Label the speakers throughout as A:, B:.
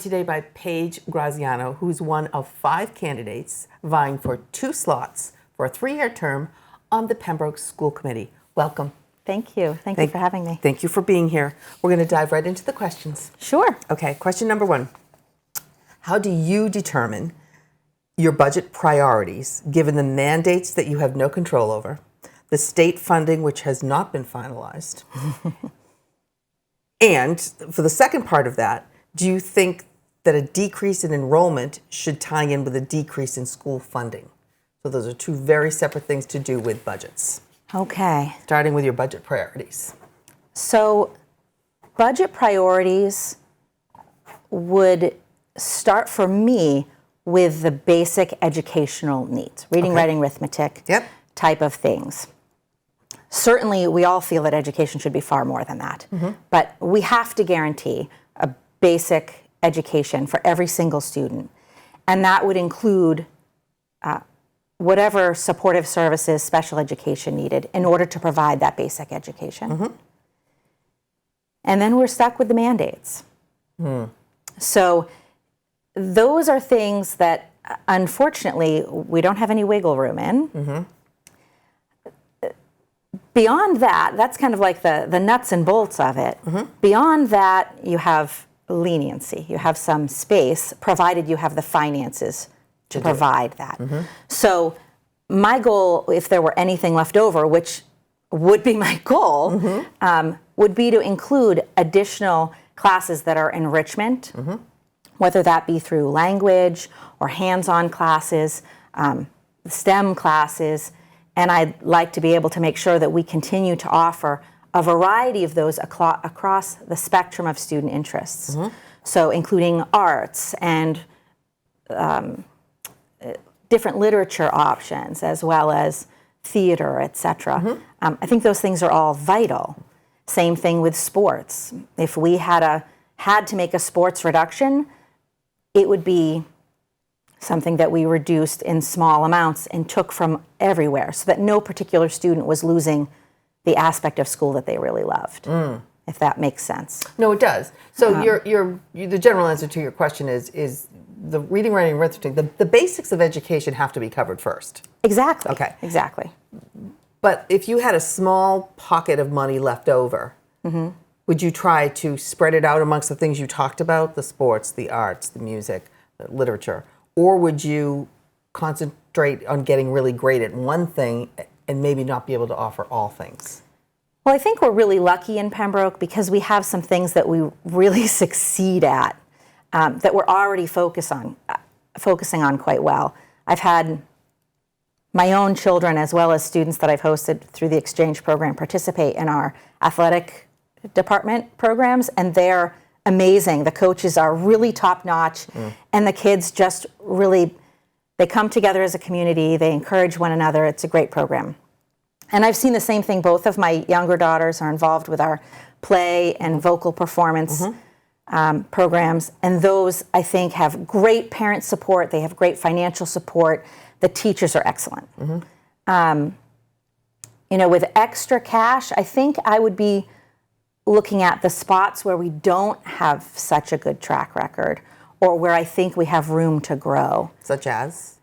A: joined today by Paige Graziano, who's one of 5 candidates vying for 2 slots for a 3-year term on the Pembroke School Committee. Welcome.
B: Thank you. Thank you for having me.
A: Thank you for being here. We're going to dive right into the questions.
B: Sure.
A: Okay, question number 1. How do you determine your budget priorities given the mandates that you have no control over, the state funding which has not been finalized? And for the second part of that, do you think that a decrease in enrollment should tie in with a decrease in school funding? So those are 2 very separate things to do with budgets.
B: Okay.
A: Starting with your budget priorities.
B: So budget priorities would start for me with the basic educational needs, reading, writing, arithmetic type of things. Certainly, we all feel that education should be far more than that, but we have to guarantee a basic education for every single student, and that would include whatever supportive services, special education needed in order to provide that basic education. And then we're stuck with the mandates. So those are things that, unfortunately, we don't have any wiggle room in. Beyond that, that's kind of like the nuts and bolts of it. Beyond that, you have leniency. You have some space, provided you have the finances to provide that. So my goal, if there were anything left over, which would be my goal, would be to include additional classes that are enrichment, whether that be through language or hands-on classes, STEM classes, and I'd like to be able to make sure that we continue to offer a variety of those across the spectrum of student interests. So including arts and different literature options, as well as theater, etc. I think those things are all vital. Same thing with sports. If we had to make a sports reduction, it would be something that we reduced in small amounts and took from everywhere so that no particular student was losing the aspect of school that they really loved, if that makes sense.
A: No, it does. So the general answer to your question is the reading, writing, arithmetic, the basics of education have to be covered first.
B: Exactly.
A: Okay.
B: Exactly.
A: But if you had a small pocket of money left over, would you try to spread it out amongst the things you talked about, the sports, the arts, the music, the literature? Or would you concentrate on getting really great at one thing and maybe not be able to offer all things?
B: Well, I think we're really lucky in Pembroke because we have some things that we really succeed at, that we're already focusing on quite well. I've had my own children, as well as students that I've hosted through the exchange program, participate in our athletic department programs, and they're amazing. The coaches are really top-notch, and the kids just really, they come together as a community, they encourage one another. It's a great program. And I've seen the same thing. Both of my younger daughters are involved with our play and vocal performance programs, and those, I think, have great parent support. They have great financial support. The teachers are excellent. With extra cash, I think I would be looking at the spots where we don't have such a good track record or where I think we have room to grow.
A: Such as?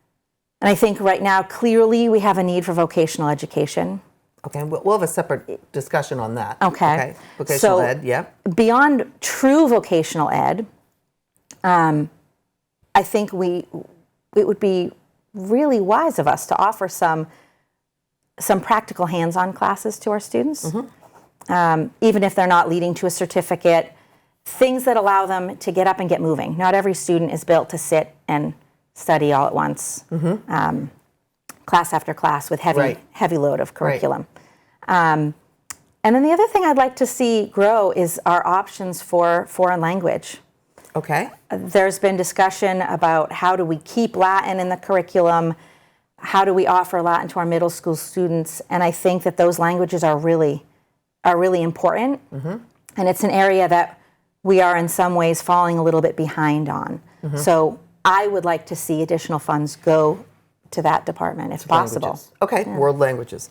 B: And I think right now, clearly, we have a need for vocational education.
A: Okay, we'll have a separate discussion on that.
B: Okay.
A: Vocational ed, yeah.
B: Beyond true vocational ed, I think it would be really wise of us to offer some practical hands-on classes to our students. Even if they're not leading to a certificate, things that allow them to get up and get moving. Not every student is built to sit and study all at once, class after class with heavy load of curriculum. And then the other thing I'd like to see grow is our options for foreign language.
A: Okay.
B: There's been discussion about how do we keep Latin in the curriculum, how do we offer Latin to our middle school students, and I think that those languages are really important, and it's an area that we are in some ways falling a little bit behind on. So I would like to see additional funds go to that department if possible.
A: Languages. Okay, world languages.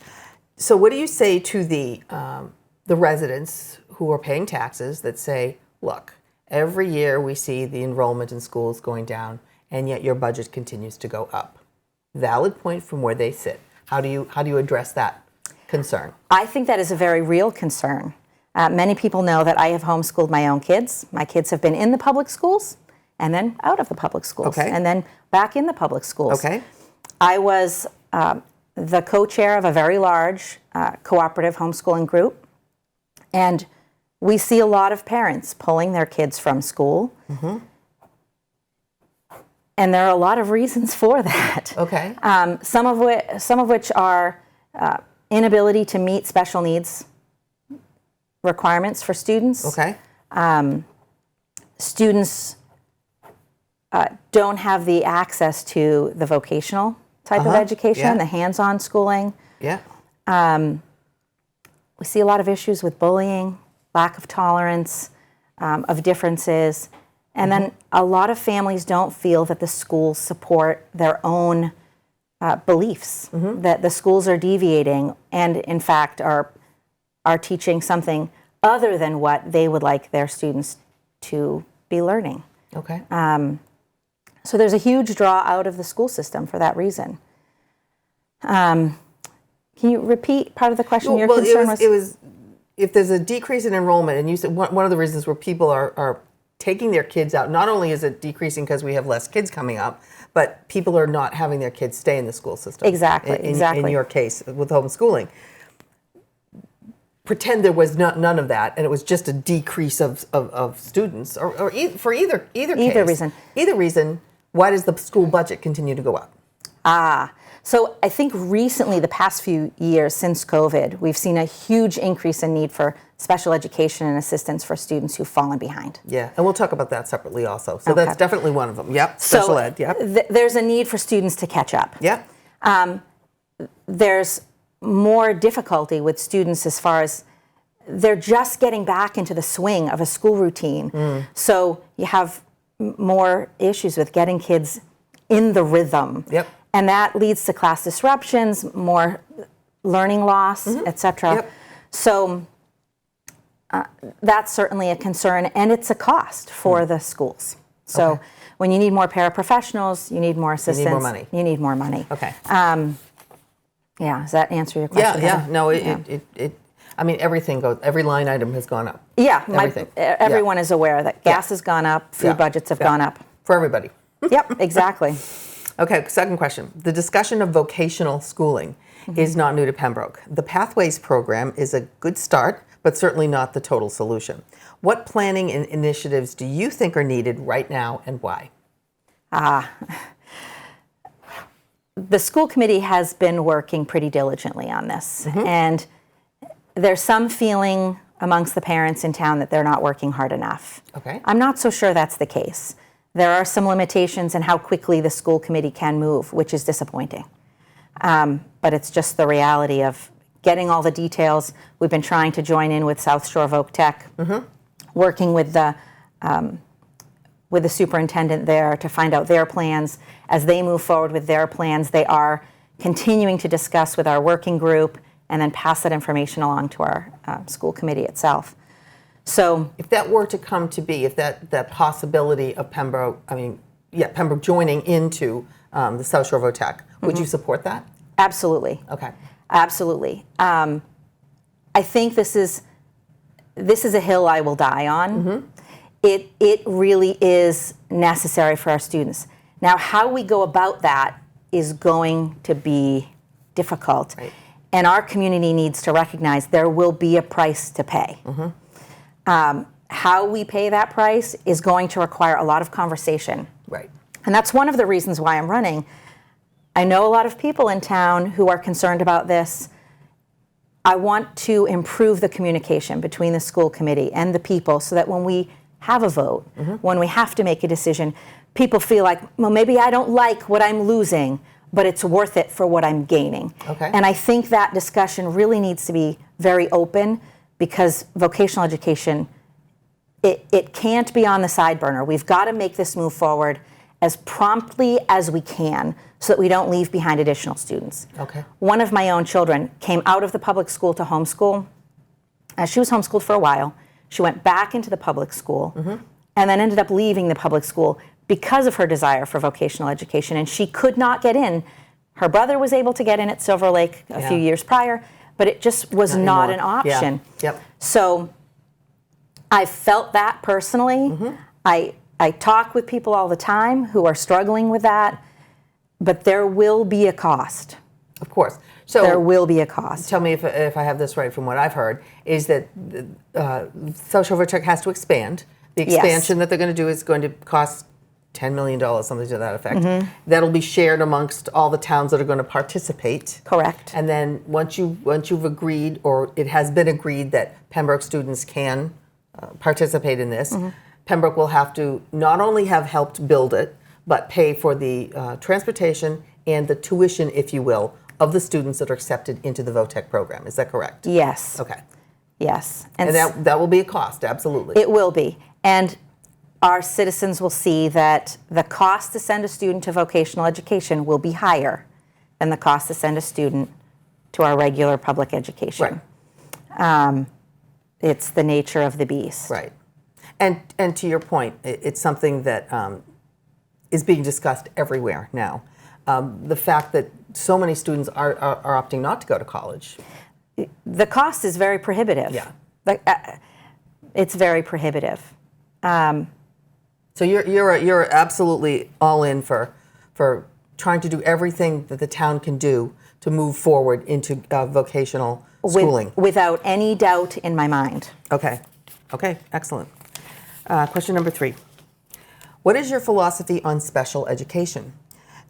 A: So what do you say to the residents who are paying taxes that say, look, Every year we see the enrollment in schools going down, and yet your budget continues to go up. Valid point from where they sit. How do you address that concern?
B: I think that is a very real concern. Many people know that I have homeschooled my own kids. My kids have been in the public schools and then out of the public schools and then back in the public schools.
A: Okay.
B: I was the co-chair of a very large cooperative homeschooling group, and we see a lot of parents pulling their kids from school. Mm-hmm. And there are a lot of reasons for that.
A: Okay.
B: Some of which are inability to meet special needs requirements for students.
A: Okay.
B: Students don't have the access to the vocational type of education, the hands-on schooling.
A: Yeah.
B: We see a lot of issues with bullying, lack of tolerance of differences. And then a lot of families don't feel that the schools support their own beliefs, that the schools are deviating and, in fact, are teaching something other than what they would like their students to be learning.
A: Okay.
B: So there's a huge draw out of the school system for that reason. Can you repeat part of the question? Your concern was?
A: It was if there's a decrease in enrollment, and you said one of the reasons where people are taking their kids out, not only is it decreasing because we have less kids coming up, but people are not having their kids stay in the school system.
B: Exactly.
A: In your case, with homeschooling. Pretend there was none of that, and it was just a decrease of students, or for either case. Either reason, why does the school budget continue to go up?
B: So I think recently, the past few years since COVID, we've seen a huge increase in need for special education and assistance for students who've fallen behind.
A: Yeah, and we'll talk about that separately also. So that's definitely one of them. Yep, special ed, yep.
B: There's a need for students to catch up.
A: Yep.
B: There's more difficulty with students as far as they're just getting back into the swing of a school routine. So you have more issues with getting kids in the rhythm.
A: Yep.
B: And that leads to class disruptions, more learning loss, etc.
A: Yep.
B: So that's certainly a concern, and it's a cost for the schools. So when you need more paraprofessionals, you need more assistance.
A: You need more money.
B: You need more money.
A: Okay.
B: Yeah, does that answer your question?
A: Yeah. No, I mean, everything goes. Every line item has gone up.
B: Yeah,
A: everything.
B: Everyone is aware that gas has gone up, food budgets have gone up.
A: For everybody.
B: Yep, exactly.
A: Okay, second question. The discussion of vocational schooling is not new to Pembroke. The Pathways program is a good start, but certainly not the total solution. What planning and initiatives do you think are needed right now, and why?
B: The school committee has been working pretty diligently on this, and there's some feeling amongst the parents in town that they're not working hard enough.
A: Okay.
B: I'm not so sure that's the case. There are some limitations in how quickly the school committee can move, which is disappointing. But it's just the reality of getting all the details. We've been trying to join in with South Shore Voc Tech, working with the superintendent there to find out their plans. As they move forward with their plans, they are continuing to discuss with our working group and then pass that information along to our school committee itself. So
A: if that were to come to be, if that possibility of Pembroke joining into the South Shore Voc Tech, would you support that?
B: Absolutely.
A: Okay.
B: Absolutely. I think this is a hill I will die on. It really is necessary for our students. Now, how we go about that is going to be difficult. Right. And our community needs to recognize there will be a price to pay. How we pay that price is going to require a lot of conversation.
A: Right.
B: And that's one of the reasons why I'm running. I know a lot of people in town who are concerned about this. I want to improve the communication between the school committee and the people so that when we have a vote, when we have to make a decision, people feel like, well, maybe I don't like what I'm losing, but it's worth it for what I'm gaining.
A: Okay.
B: And I think that discussion really needs to be very open, because vocational education, it can't be on the side burner. We've got to make this move forward as promptly as we can so that we don't leave behind additional students.
A: Okay.
B: One of my own children came out of the public school to homeschool. She was homeschooled for a while. She went back into the public school. and then ended up leaving the public school because of her desire for vocational education, and she could not get in. Her brother was able to get in at Silver Lake a few years prior, but it just was not an option.
A: Yeah. Yep.
B: So I felt that personally. I talk with people all the time who are struggling with that, but there will be a cost.
A: Of course. So
B: there will be a cost.
A: Tell me if I have this right from what I've heard, is that Social Check has to expand. The expansion that they're going to do is going to cost $10 million, something to that effect. That'll be shared amongst all the towns that are going to participate.
B: Correct.
A: And then once you've agreed, or it has been agreed that Pembroke students can participate in this, Pembroke will have to not only have helped build it, but pay for the transportation and the tuition, if you will, of the students that are accepted into the VOTEC program. Is that correct?
B: Yes.
A: Okay.
B: Yes.
A: And that will be a cost, absolutely.
B: It will be. And our citizens will see that the cost to send a student to vocational education will be higher than the cost to send a student to our regular public education.
A: Right.
B: It's the nature of the beast.
A: Right. And to your point, it's something that is being discussed everywhere now. The fact that so many students are opting not to go to college.
B: The cost is very prohibitive.
A: Yeah.
B: It's very prohibitive.
A: So you're absolutely all in for trying to do everything that the town can do to move forward into vocational schooling.
B: Without any doubt in my mind.
A: Okay, excellent. Question number 3. What is your philosophy on special education?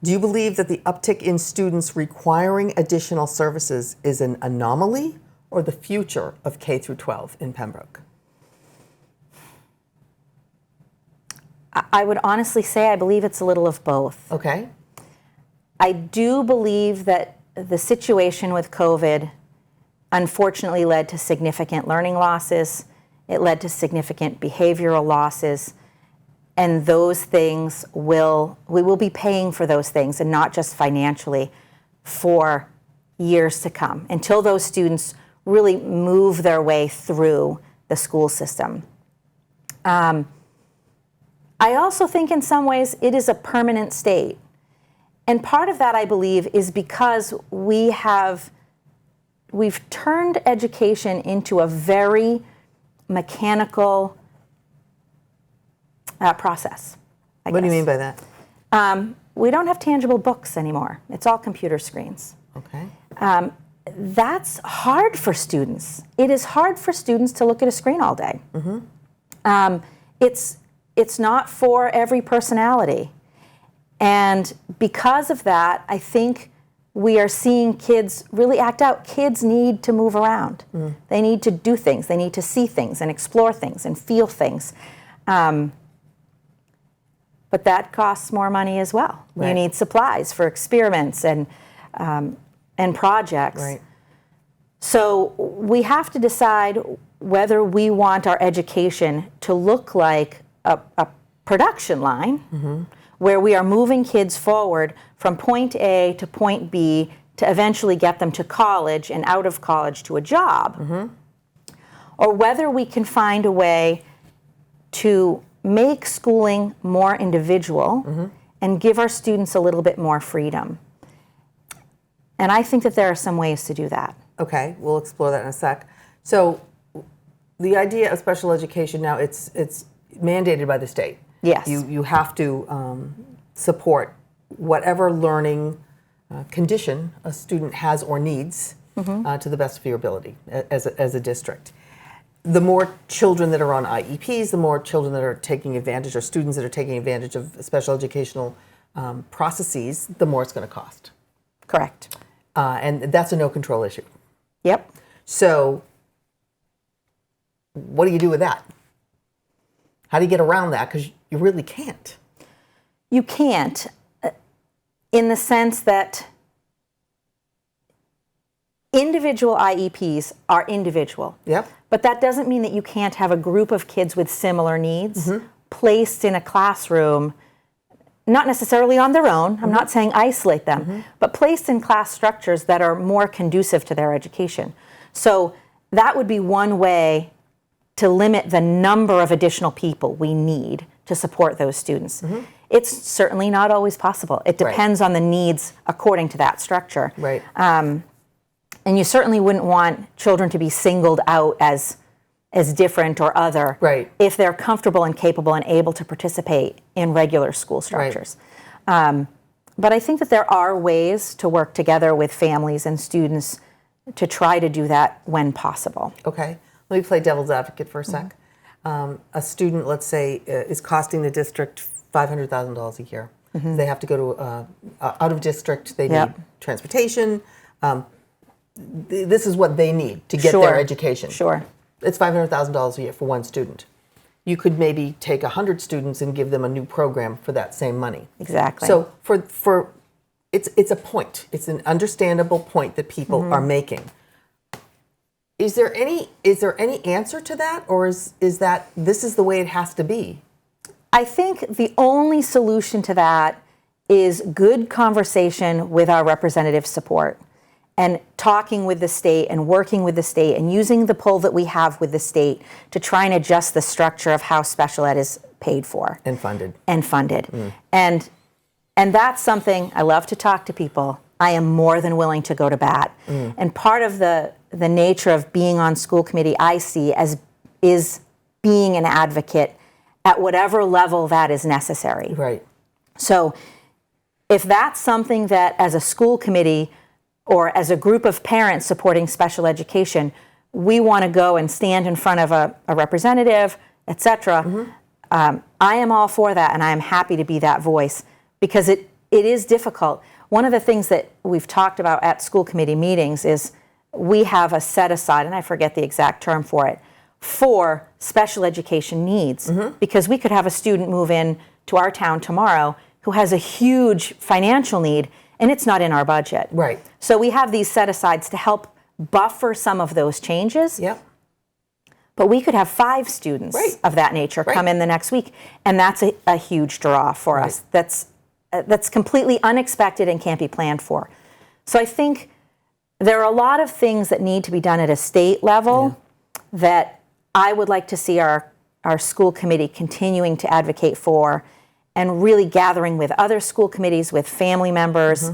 A: Do you believe that the uptick in students requiring additional services is an anomaly or the future of K through 12 in Pembroke?
B: I would honestly say I believe it's a little of both.
A: Okay.
B: I do believe that the situation with COVID unfortunately led to significant learning losses. It led to significant behavioral losses. And those things we will be paying for those things, and not just financially, for years to come, until those students really move their way through the school system. I also think in some ways it is a permanent state. And part of that, I believe, is because we've turned education into a very mechanical process.
A: What do you mean by that?
B: We don't have tangible books anymore. It's all computer screens.
A: Okay.
B: That's hard for students. It is hard for students to look at a screen all day. It's not for every personality. And because of that, I think we are seeing kids really act out. Kids need to move around. They need to do things. They need to see things and explore things and feel things. But that costs more money as well. Right. You need supplies for experiments and projects.
A: Right.
B: So we have to decide whether we want our education to look like a production line where we are moving kids forward from point A to point B to eventually get them to college and out of college to a job, or whether we can find a way to make schooling more individual and give our students a little bit more freedom. And I think that there are some ways to do that.
A: Okay, we'll explore that in a sec. So the idea of special education now, it's mandated by the state.
B: Yes.
A: You have to support whatever learning condition a student has or needs to the best of your ability as a district. The more children that are on IEPs, the more children that are taking advantage, or students that are taking advantage of special educational processes, the more it's going to cost.
B: Correct.
A: And that's a no-control issue.
B: Yep.
A: So what do you do with that? How do you get around that? Because you really can't.
B: You can't, in the sense that individual IEPs are individual.
A: Yep.
B: But that doesn't mean that you can't have a group of kids with similar needs placed in a classroom, not necessarily on their own. I'm not saying isolate them, but placed in class structures that are more conducive to their education. So that would be one way to limit the number of additional people we need to support those students. It's certainly not always possible. It depends on the needs according to that structure.
A: Right.
B: And you certainly wouldn't want children to be singled out as different or other if they're comfortable and capable and able to participate in regular school structures. But I think that there are ways to work together with families and students to try to do that when possible.
A: Okay. Let me play devil's advocate for a sec. A student, let's say, is costing the district $500,000 a year. They have to go to out of district. They need transportation. This is what they need to get their education. It's $500,000 a year for one student. You could maybe take 100 students and give them a new program for that same money.
B: Exactly.
A: So for it's a point. It's an understandable point that people are making. Is there any answer to that, or is that this is the way it has to be?
B: I think the only solution to that is good conversation with our representative support and talking with the state and working with the state and using the pull that we have with the state to try and adjust the structure of how special ed is paid for.
A: And funded.
B: And that's something I love to talk to people. I am more than willing to go to bat. And part of the nature of being on school committee I see as is being an advocate at whatever level that is necessary.
A: Right.
B: So if that's something that as a school committee or as a group of parents supporting special education, we want to go and stand in front of a representative, et cetera, I am all for that, and I am happy to be that voice because it is difficult. One of the things that we've talked about at school committee meetings is we have a set aside, and I forget the exact term for it, for special education needs, because we could have a student move in to our town tomorrow who has a huge financial need, and it's not in our budget.
A: Right.
B: So we have these set-asides to help buffer some of those changes.
A: Yep.
B: But we could have 5 students of that nature come in the next week, and that's a huge draw for us. That's completely unexpected and can't be planned for. So I think there are a lot of things that need to be done at a state level that I would like to see our school committee continuing to advocate for and really gathering with other school committees, with family members,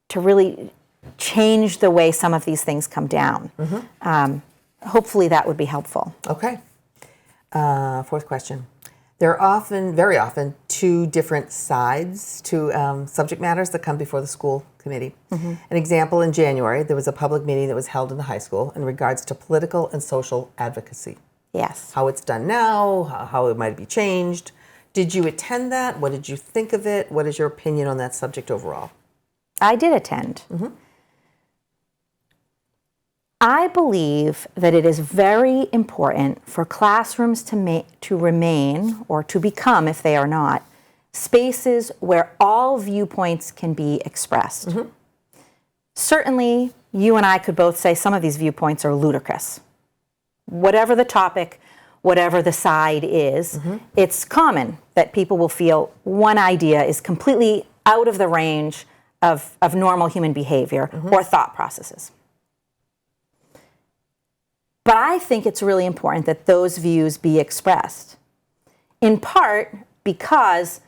B: to really change the way some of these things come down. Hopefully that would be helpful.
A: Okay. Fourth question. There are often, very often, 2 different sides to subject matters that come before the school committee. An example, in January, there was a public meeting that was held in the high school in regards to political and social advocacy.
B: Yes.
A: How it's done now, how it might be changed. Did you attend that? What did you think of it? What is your opinion on that subject overall?
B: I did attend. I believe that it is very important for classrooms to remain, or to become, if they are not, spaces where all viewpoints can be expressed. Certainly, you and I could both say some of these viewpoints are ludicrous. Whatever the topic, whatever the side is, it's common that people will feel one idea is completely out of the range of normal human behavior or thought processes. But I think it's really important that those views be expressed, in part because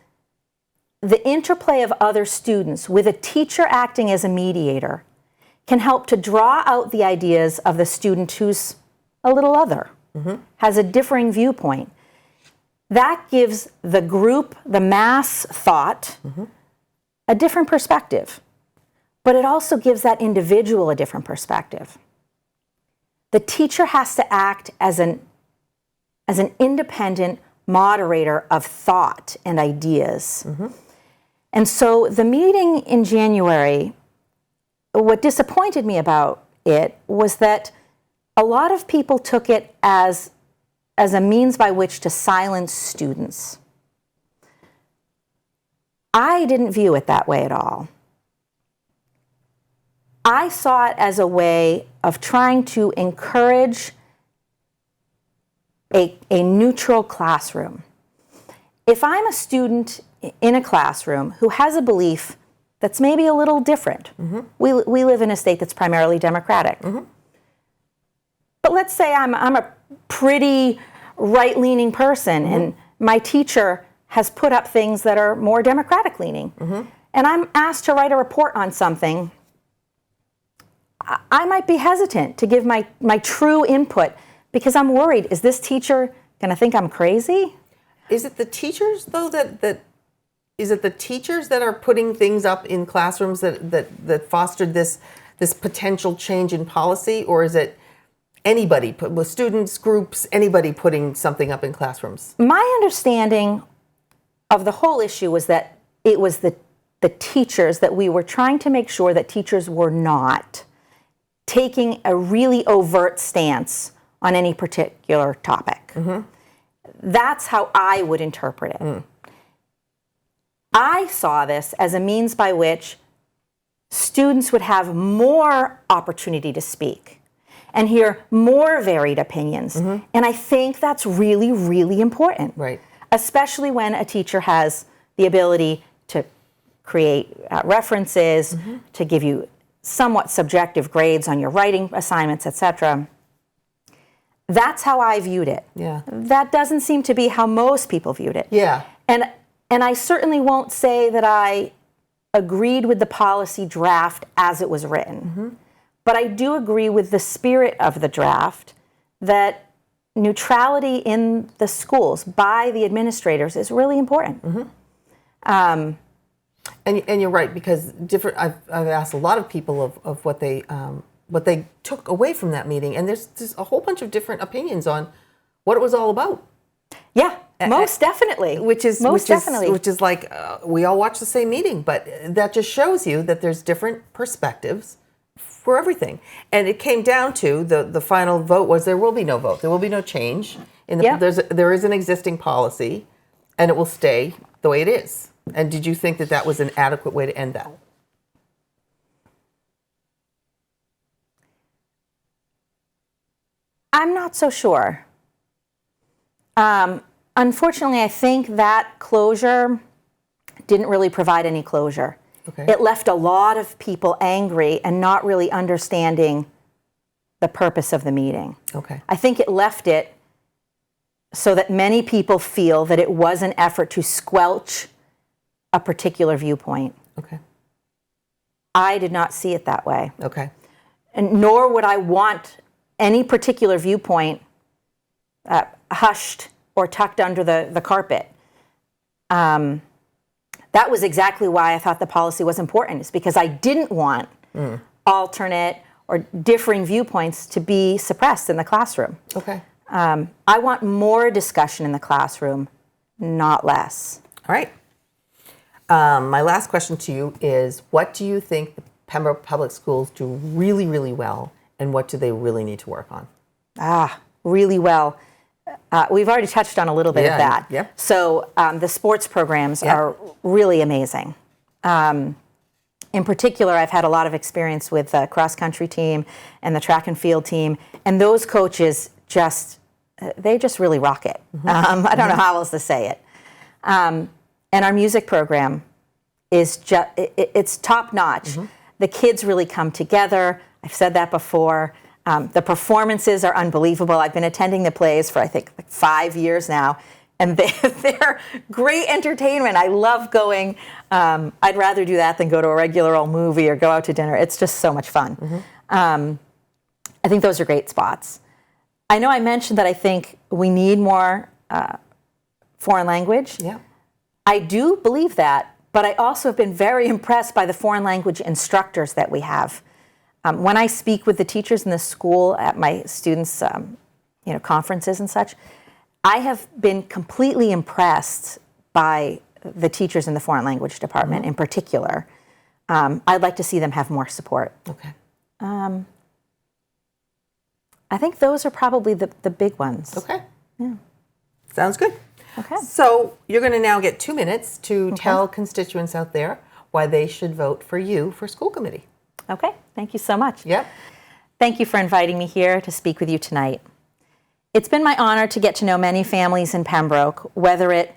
B: the interplay of other students with a teacher acting as a mediator can help to draw out the ideas of the student who's a little other, has a differing viewpoint. That gives the group, the mass thought, a different perspective, but it also gives that individual a different perspective. The teacher has to act as an independent moderator of thought and ideas. And so the meeting in January, what disappointed me about it was that a lot of people took it as a means by which to silence students. I didn't view it that way at all. I saw it as a way of trying to encourage a neutral classroom. If I'm a student in a classroom who has a belief that's maybe a little different, we live in a state that's primarily Democratic. But let's say I'm a pretty right-leaning person, and my teacher has put up things that are more Democratic-leaning, and I'm asked to write a report on something, I might be hesitant to give my true input because I'm worried, is this teacher going to think I'm crazy?
A: Is it the teachers, though, is it the teachers that are putting things up in classrooms that fostered this potential change in policy, or is it anybody, with students, groups, anybody putting something up in classrooms?
B: My understanding of the whole issue was that it was the teachers, that we were trying to make sure that teachers were not taking a really overt stance on any particular topic. That's how I would interpret it. I saw this as a means by which students would have more opportunity to speak and hear more varied opinions. And I think that's really, really important.
A: Right.
B: Especially when a teacher has the ability to create references, to give you somewhat subjective grades on your writing assignments, etc. That's how I viewed it.
A: Yeah.
B: That doesn't seem to be how most people viewed it.
A: Yeah.
B: And I certainly won't say that I agreed with the policy draft as it was written. But I do agree with the spirit of the draft that neutrality in the schools by the administrators is really important.
A: And you're right, because I've asked a lot of people of what they took away from that meeting, and there's a whole bunch of different opinions on what it was all about.
B: Yeah, most definitely.
A: Which is like we all watch the same meeting, but that just shows you that there's different perspectives for everything. And it came down to the final vote was there will be no vote, there will be no change. There is an existing policy, and it will stay the way it is. And did you think that was an adequate way to end that?
B: I'm not so sure. Unfortunately, I think that closure didn't really provide any closure.
A: Okay.
B: It left a lot of people angry and not really understanding the purpose of the meeting.
A: Okay.
B: I think it left it so that many people feel that it was an effort to squelch a particular viewpoint.
A: Okay.
B: I did not see it that way.
A: Okay.
B: And nor would I want any particular viewpoint hushed or tucked under the carpet. That was exactly why I thought the policy was important. It's because I didn't want alternate or differing viewpoints to be suppressed in the classroom.
A: Okay.
B: I want more discussion in the classroom, not less.
A: All right. My last question to you is, what do you think the Pembroke Public Schools do really, really well, and what do they really need to work on?
B: Really well. We've already touched on a little bit of that.
A: Yeah.
B: So the sports programs are really amazing. In particular, I've had a lot of experience with the cross-country team and the track and field team, and those coaches they just really rock it. I don't know how else to say it. And our music program is it's top-notch. The kids really come together. I've said that before. The performances are unbelievable. I've been attending the plays for, I think, like 5 years now, and they're great entertainment. I love going. I'd rather do that than go to a regular old movie or go out to dinner. It's just so much fun. I think those are great spots. I know I mentioned that I think we need more foreign language.
A: Yeah.
B: I do believe that, but I also have been very impressed by the foreign language instructors that we have. When I speak with the teachers in the school at my students' conferences and such, I have been completely impressed by the teachers in the foreign language department in particular. I'd like to see them have more support.
A: Okay.
B: I think those are probably the big ones.
A: Okay. Yeah. Sounds good.
B: Okay.
A: So you're going to now get 2 minutes to tell constituents out there why they should vote for you for school committee.
B: Okay. Thank you so much.
A: Yep.
B: Thank you for inviting me here to speak with you tonight. It's been my honor to get to know many families in Pembroke, whether it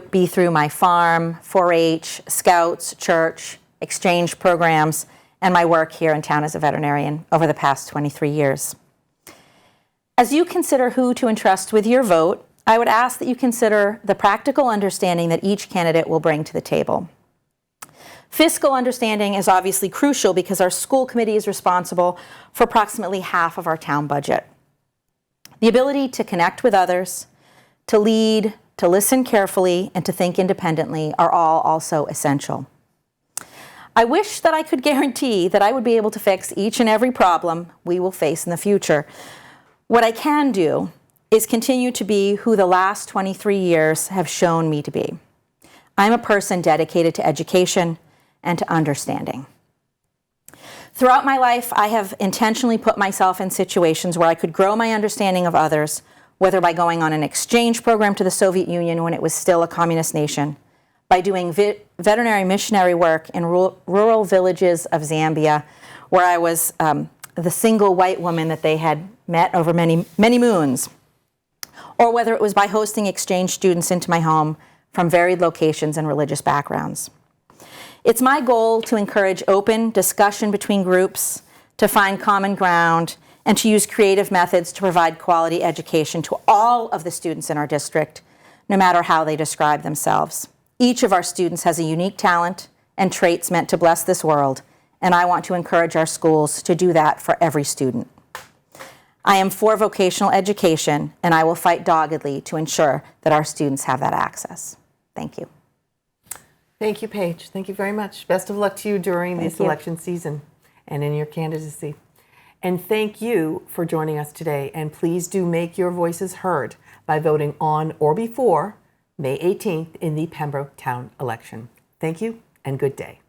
B: be through my farm, 4-H, Scouts, church, exchange programs, and my work here in town as a veterinarian over the past 23 years. As you consider who to entrust with your vote, I would ask that you consider the practical understanding that each candidate will bring to the table. Fiscal understanding is obviously crucial because our school committee is responsible for approximately half of our town budget. The ability to connect with others, to lead, to listen carefully, and to think independently are all also essential. I wish that I could guarantee that I would be able to fix each and every problem we will face in the future. What I can do is continue to be who the last 23 years have shown me to be. I'm a person dedicated to education and to understanding. Throughout my life, I have intentionally put myself in situations where I could grow my understanding of others, whether by going on an exchange program to the Soviet Union when it was still a communist nation, by doing veterinary missionary work in rural villages of Zambia, where I was the single white woman that they had met over many, many moons, or whether it was by hosting exchange students into my home from varied locations and religious backgrounds. It's my goal to encourage open discussion between groups, to find common ground, and to use creative methods to provide quality education to all of the students in our district, no matter how they describe themselves. Each of our students has a unique talent and traits meant to bless this world, and I want to encourage our schools to do that for every student. I am for vocational education, and I will fight doggedly to ensure that our students have that access. Thank you.
A: Thank you, Paige. Thank you very much. Best of luck to you during this election season and in your candidacy. And thank you for joining us today. And please do make your voices heard by voting on or before May 18th in the Pembroke Town election. Thank you and good day.